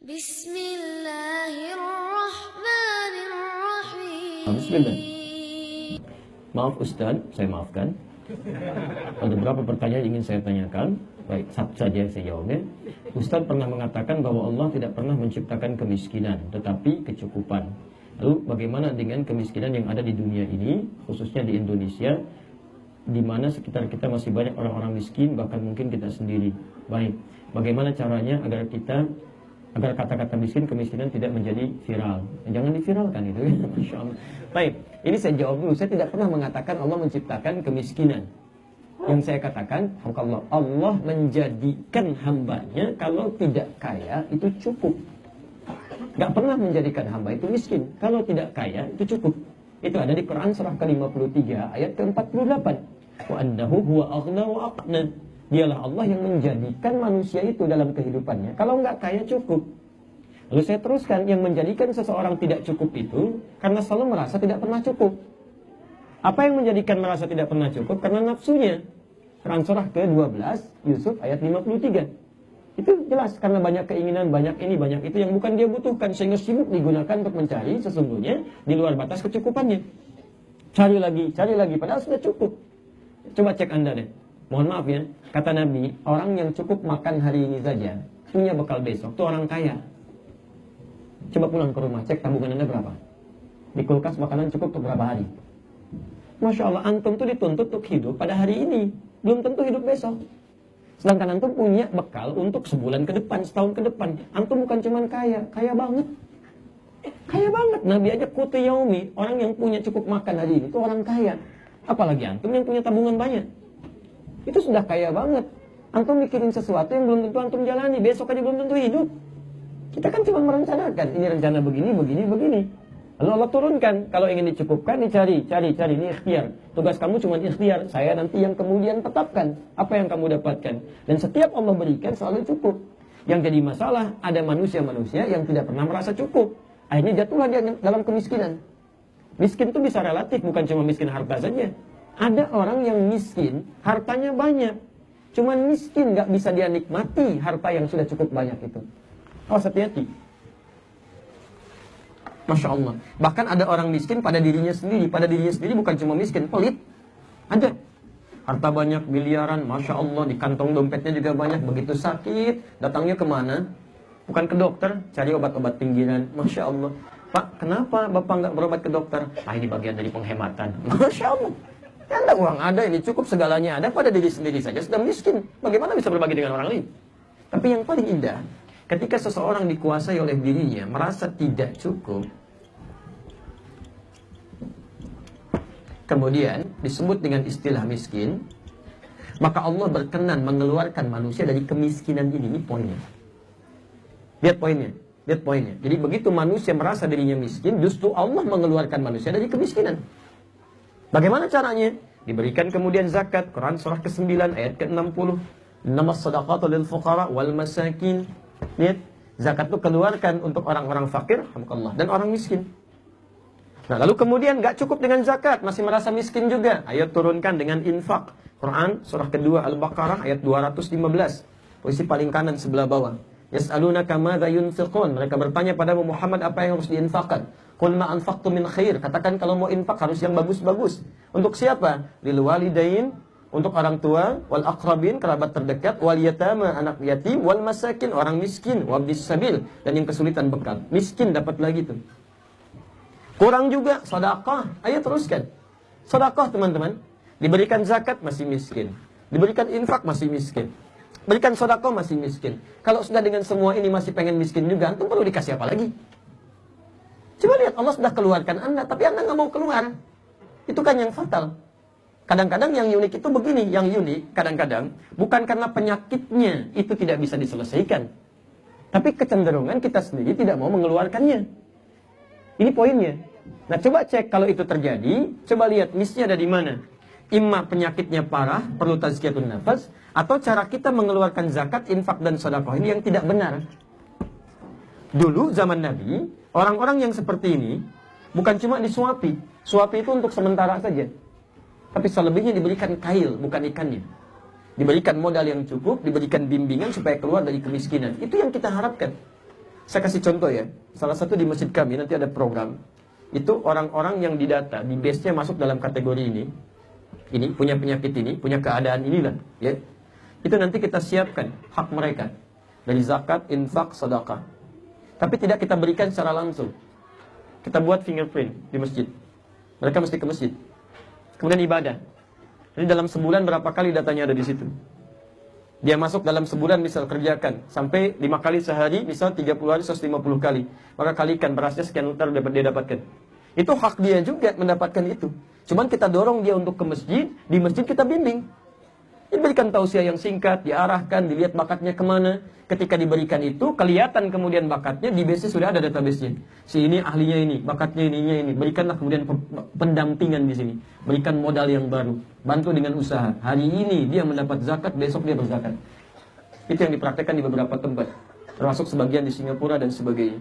Bismillah. Maaf Ustaz, saya maafkan. Ada beberapa pertanyaan ingin saya tanyakan. Baik, satu saja saya jawabnya. Ustaz pernah mengatakan bahwa Allah tidak pernah menciptakan kemiskinan, tetapi kecukupan. Lalu bagaimana dengan kemiskinan yang ada di dunia ini, khususnya di Indonesia, di mana sekitar kita masih banyak orang-orang miskin, bahkan mungkin kita sendiri. Baik, bagaimana caranya agar kata-kata miskin, kemiskinan tidak menjadi viral? Jangan diviralkan itu. Masya Allah. Baik, ini saya jawab dulu. Saya tidak pernah mengatakan Allah menciptakan kemiskinan. Yang saya katakan, Allah menjadikan hambanya kalau tidak kaya itu cukup. Gak pernah menjadikan hamba itu miskin. Kalau tidak kaya itu cukup. Itu ada di Quran surah ke-53 ayat ke-48. Wa annahu huwa aghna wa aqna. Dialah Allah yang menjadikan manusia itu dalam kehidupannya. Kalau nggak kaya cukup. Lalu saya teruskan, yang menjadikan seseorang tidak cukup itu karena selalu merasa tidak pernah cukup. Apa yang menjadikan merasa tidak pernah cukup? Karena nafsunya. Quran surah ke-12 Yusuf ayat 53. Itu jelas karena banyak keinginan, banyak ini, banyak itu yang bukan dia butuhkan, sehingga sibuk digunakan untuk mencari sesungguhnya di luar batas kecukupannya. Cari lagi, padahal sudah cukup. Coba cek Anda deh. Mohon maaf ya, kata Nabi, orang yang cukup makan hari ini saja, punya bekal besok, itu orang kaya. Coba pulang ke rumah, cek tabungan Anda berapa. Di kulkas makanan cukup untuk berapa hari. Masya Allah, antum tuh dituntut untuk hidup pada hari ini, belum tentu hidup besok. Sedangkan antum punya bekal untuk sebulan ke depan, setahun ke depan. Antum bukan cuma kaya, kaya banget. Kaya banget. Nabi aja qutu yaumi, orang yang punya cukup makan hari ini itu orang kaya. Apalagi antum yang punya tabungan banyak. Itu sudah kaya banget. Antum mikirin sesuatu yang belum tentu antum jalani, besok aja belum tentu hidup. Kita kan cuma merencanakan, ini rencana begini. Lalu Allah turunkan, kalau ingin dicukupkan, dicari, ini ikhtiar. Tugas kamu cuma ikhtiar, saya nanti yang kemudian tetapkan apa yang kamu dapatkan. Dan setiap Allah berikan selalu cukup. Yang jadi masalah, ada manusia-manusia yang tidak pernah merasa cukup. Akhirnya jatuhlah dia dalam kemiskinan. Miskin itu bisa relatif, bukan cuma miskin harta saja. Ada orang yang miskin, hartanya banyak. Cuman miskin, gak bisa dia nikmati harta yang sudah cukup banyak itu. Awas hati-hati. Masya Allah. Bahkan ada orang miskin pada dirinya sendiri. Pada dirinya sendiri bukan cuma miskin, pelit. Ada. Harta banyak, miliaran, Masya Allah. Di kantong dompetnya juga banyak. Begitu sakit, datangnya kemana? Bukan ke dokter, cari obat-obat pinggiran. Masya Allah. Pak, kenapa Bapak nggak berobat ke dokter? Ah, ini bagian dari penghematan. Masya Allah. Ya, ada uang ada, ini cukup segalanya ada. Pada diri sendiri saja sudah miskin. Bagaimana bisa berbagi dengan orang lain? Tapi yang paling indah, ketika seseorang dikuasai oleh dirinya, merasa tidak cukup, kemudian disebut dengan istilah miskin, maka Allah berkenan mengeluarkan manusia dari kemiskinan ini. Ini poinnya. Lihat poinnya. Jadi begitu manusia merasa dirinya miskin, justru Allah mengeluarkan manusia dari kemiskinan. Bagaimana caranya? Diberikan kemudian zakat. Quran surah ke-9 ayat ke-60. Innamas shadaqatu lil fuqara wal masakin. Lihat, zakat itu keluarkan untuk orang-orang fakir, alhamdulillah, dan orang miskin. Nah, lalu kemudian gak cukup dengan zakat, masih merasa miskin juga. Ayat turunkan dengan infak. Quran surah kedua Al-Baqarah ayat 215. Posisi paling kanan sebelah bawah. Yas'alunaka madza yunfiqun. Mereka bertanya padamu Muhammad, apa yang harus diinfakkan? Qul ma anfaqtum min khair. Katakan kalau mau infak harus yang bagus-bagus. Untuk siapa? Lil walidain, untuk orang tua, wal aqrabin, kerabat terdekat, wal yatama, anak yatim, wal masakin, orang miskin, wabdis sabil, dan yang kesulitan bekal. Miskin dapat lagi tuh. Kurang juga sedekah. Ayo teruskan. Sedekah teman-teman. Diberikan zakat masih miskin. Diberikan infak masih miskin. Berikan sedekah masih miskin. Kalau sudah dengan semua ini masih pengen miskin juga, antum perlu dikasih apa lagi? Coba lihat, Allah sudah keluarkan Anda, tapi Anda nggak mau keluar. Itu kan yang fatal. Kadang-kadang yang unik itu begini, yang unik kadang-kadang bukan karena penyakitnya itu tidak bisa diselesaikan, tapi kecenderungan kita sendiri tidak mau mengeluarkannya. Ini poinnya. Nah, coba cek kalau itu terjadi, coba lihat misnya ada di mana. Imma penyakitnya parah, perlu tazkiyatun nafas, atau cara kita mengeluarkan zakat, infak, dan sedekah ini yang tidak benar. Dulu zaman Nabi, orang-orang yang seperti ini bukan cuma disuapi. Suapi itu untuk sementara saja. Tapi selebihnya diberikan kail, bukan ikannya. Diberikan modal yang cukup, diberikan bimbingan supaya keluar dari kemiskinan. Itu yang kita harapkan. Saya kasih contoh ya. Salah satu di masjid kami nanti ada program. Itu orang-orang yang didata, di base-nya masuk dalam kategori ini, punya penyakit ini, punya keadaan inilah, ya. Itu nanti kita siapkan hak mereka dari zakat, infak, sedekah. Tapi tidak kita berikan secara langsung. Kita buat fingerprint di masjid. Mereka mesti ke masjid. Kemudian ibadah. Jadi dalam sebulan berapa kali datanya ada di situ. Dia masuk dalam sebulan misal kerjakan sampai 5 kali sehari, misal 30 hari 150 kali. Maka kalikan berasnya sekian liter dia dapatkan. Itu hak dia juga mendapatkan itu. Cuman kita dorong dia untuk ke masjid, di masjid kita bimbing. Diberikan tausiah yang singkat, diarahkan, dilihat bakatnya kemana. Ketika diberikan itu, kelihatan kemudian bakatnya, di base sudah ada database-nya. Si ini ahlinya ini, bakatnya ininya ini. Berikanlah kemudian pendampingan di sini. Berikan modal yang baru. Bantu dengan usaha. Hari ini dia mendapat zakat, besok dia berzakat. Itu yang dipraktekkan di beberapa tempat. Termasuk sebagian di Singapura dan sebagainya.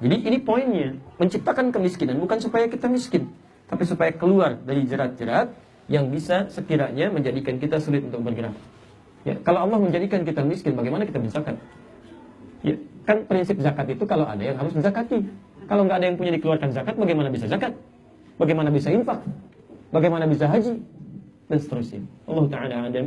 Jadi ini poinnya. Menciptakan kemiskinan bukan supaya kita miskin. Tapi supaya keluar dari jerat-jerat yang bisa sekiranya menjadikan kita sulit untuk bergerak. Ya, kalau Allah menjadikan kita miskin, bagaimana kita berzakat? Ya, kan prinsip zakat itu kalau ada yang harus dizakati. Kalau nggak ada yang punya dikeluarkan zakat, bagaimana bisa zakat? Bagaimana bisa infak? Bagaimana bisa haji? Dan seterusnya. Allah Ta'ala adam.